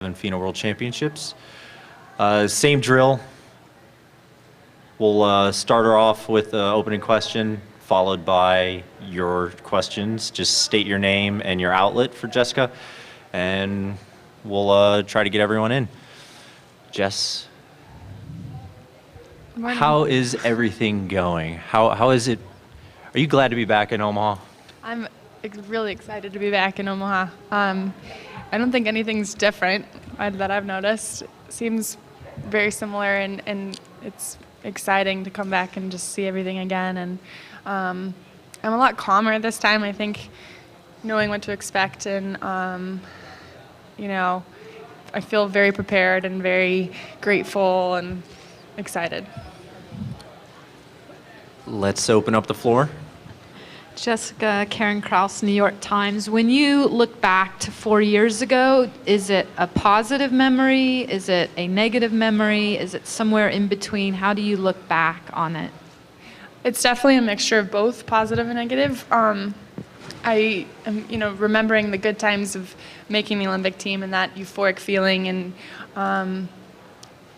and FINA World Championships. Same drill. We'll start her off with the opening question, followed by your questions. Just state your name and your outlet for Jessica, and we'll try to get everyone in. Jess, how is everything going? How is it? Are you glad to be back in Omaha? I'm really excited to be back in Omaha. I don't think anything's different that I've noticed. It seems very similar, and it's exciting to come back and just see everything again. And I'm a lot calmer this time, I think, knowing what to expect. And, I feel very prepared and very grateful and excited. Let's open up the floor. Jessica, Karen Kraus, New York Times. When you look back to 4 years ago, is it a positive memory? Is it a negative memory? Is it somewhere in between? How do you look back on it? It's definitely a mixture of both positive and negative. I am, remembering the good times of making the Olympic team and that euphoric feeling, and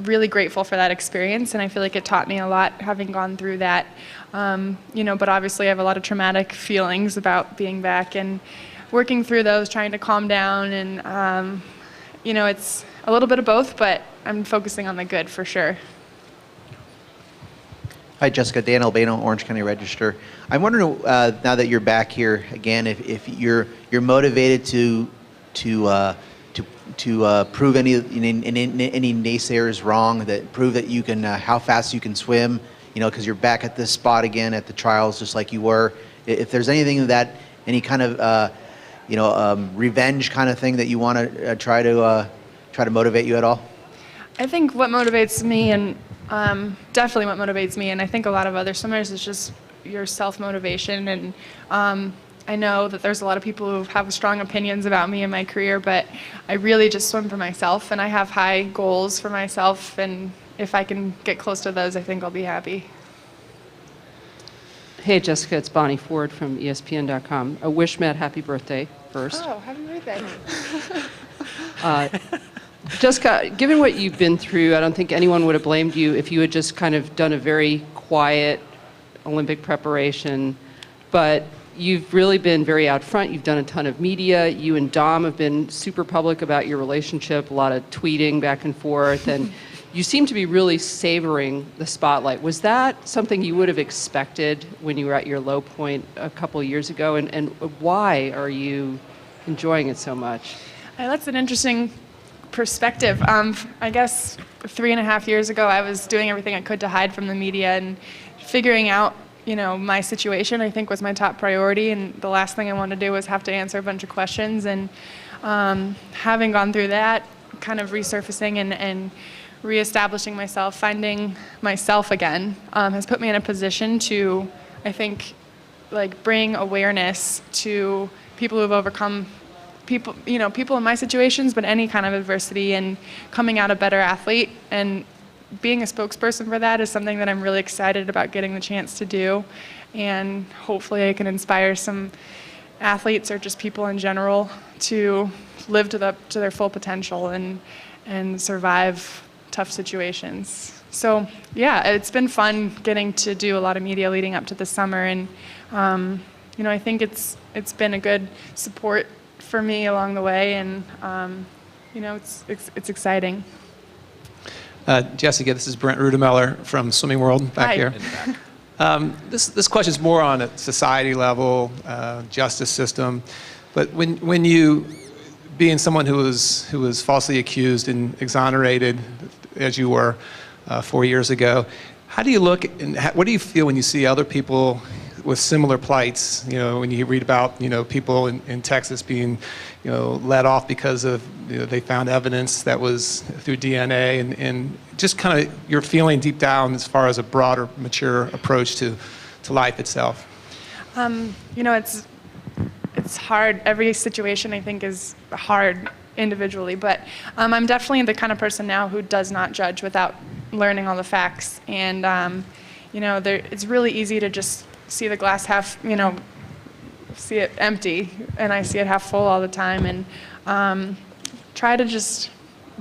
really grateful for that experience. And I feel like it taught me a lot having gone through that. But obviously I have a lot of traumatic feelings about being back and working through those, trying to calm down. And, it's a little bit of both, but I'm focusing on the good for sure. Hi, Jessica. Dan Albano, Orange County Register. I'm wondering now that you're back here again, if you're motivated to prove any naysayers wrong, that prove that you can how fast you can swim, because you're back at this spot again at the trials, just like you were. If there's anything that any kind of revenge kind of thing that you want to try to motivate you at all. I think what motivates me, and definitely what motivates me, and I think a lot of other swimmers, is just your self-motivation. And I know that there's a lot of people who have strong opinions about me and my career, but I really just swim for myself, and I have high goals for myself, and if I can get close to those, I think I'll be happy. Hey, Jessica, it's Bonnie Ford from ESPN.com. A wish Matt happy birthday first. Oh, happy birthday. Jessica, given what you've been through, I don't think anyone would have blamed you if you had just kind of done a very quiet Olympic preparation, but you've really been very out front. You've done a ton of media. You and Dom have been super public about your relationship, a lot of tweeting back and forth, and you seem to be really savoring the spotlight. Was that something you would have expected when you were at your low point a couple of years ago, and why are you enjoying it so much? That's an interesting perspective. I guess 3.5 years ago, I was doing everything I could to hide from the media, and figuring out, my situation, I think, was my top priority. And the last thing I wanted to do was have to answer a bunch of questions. And having gone through that, kind of resurfacing and reestablishing myself, finding myself again, has put me in a position to, I think, bring awareness to people who've overcome people in my situations, but any kind of adversity, and coming out a better athlete. And being a spokesperson for that is something that I'm really excited about getting the chance to do. And hopefully I can inspire some athletes, or just people in general, to live to their full potential and survive tough situations. So yeah, it's been fun getting to do a lot of media leading up to the summer. And I think it's been a good support for me along the way, and it's exciting. Jessica, this is Brent Rudemeller from Swimming World back Hi. here. This question is more on a society level, justice system, but when you, being someone who was falsely accused and exonerated, as you were 4 years ago, how do you look and what do you feel when you see other people with similar plights? When you read about people in Texas being let off because of they found evidence that was through DNA, and just kind of your feeling deep down as far as a broader, mature approach to life itself. It's hard. Every situation, I think, is hard individually, but I'm definitely the kind of person now who does not judge without learning all the facts. And it's really easy to just see the glass half, see it empty, and I see it half full all the time. And try to just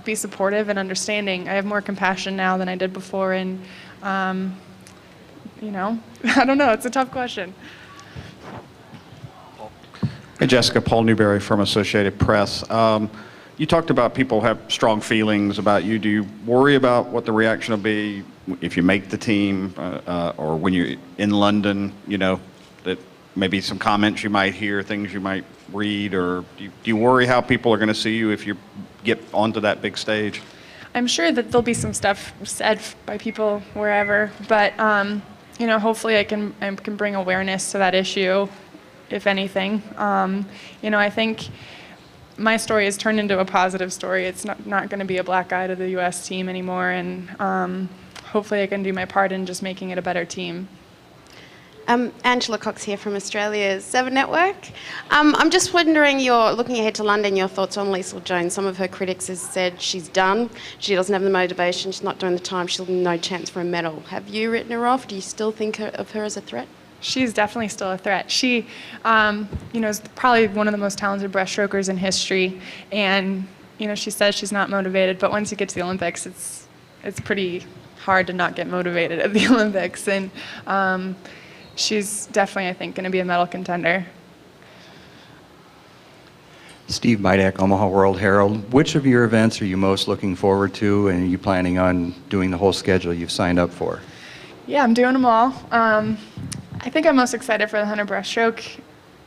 be supportive and understanding. I have more compassion now than I did before, and you know, I don't know. It's a tough question. Hey, Jessica, Paul Newberry from Associated Press. You talked about people have strong feelings about you. Do you worry about what the reaction will be if you make the team or when you're in London, you know, that maybe some comments you might hear, things you might read, or do you worry how people are going to see you if you get onto that big stage? I'm sure that there'll be some stuff said by people wherever, but you know, hopefully I can bring awareness to that issue, if anything. You know, I think my story has turned into a positive story. It's not going to be a black eye to the U.S. team anymore, and hopefully I can do my part in just making it a better team. Angela Cox here from Australia's 7 Network. I'm just wondering, you're looking ahead to London, your thoughts on Liesl Jones. Some of her critics have said she's done, she doesn't have the motivation, she's not doing the time, she'll have no chance for a medal. Have you written her off? Do you still think of her as a threat? She's definitely still a threat. She, you know, is probably one of the most talented breaststrokers in history, and you know, she says she's not motivated, but once you get to the Olympics, it's pretty hard to not get motivated at the Olympics, and she's definitely, I think, going to be a medal contender. Steve Bidak, Omaha World Herald. Which of your events are you most looking forward to, and are you planning on doing the whole schedule you've signed up for? Yeah, I'm doing them all. I think I'm most excited for the 100 breaststroke.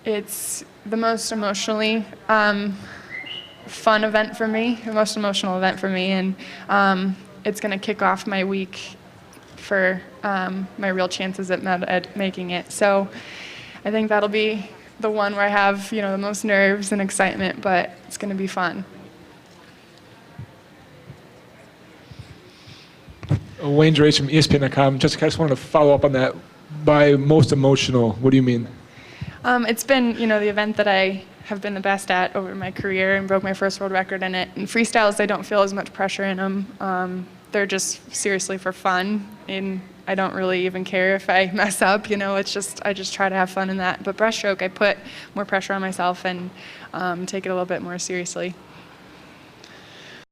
It's the most emotionally fun event for me, the most emotional event for me, and it's going to kick off my week for my real chances at making it. So I think that'll be the one where I have, you know, the most nerves and excitement, but it's going to be fun. Wayne Drace from ESPN.com. Jessica, I just wanted to follow up on that. By most emotional, what do you mean? It's been, you know, the event that I have been the best at over my career and broke my first world record in it. And freestyles, I don't feel as much pressure in them. They're just seriously for fun, and I don't really even care if I mess up, you know, I just try to have fun in that. But breaststroke, I put more pressure on myself and take it a little bit more seriously.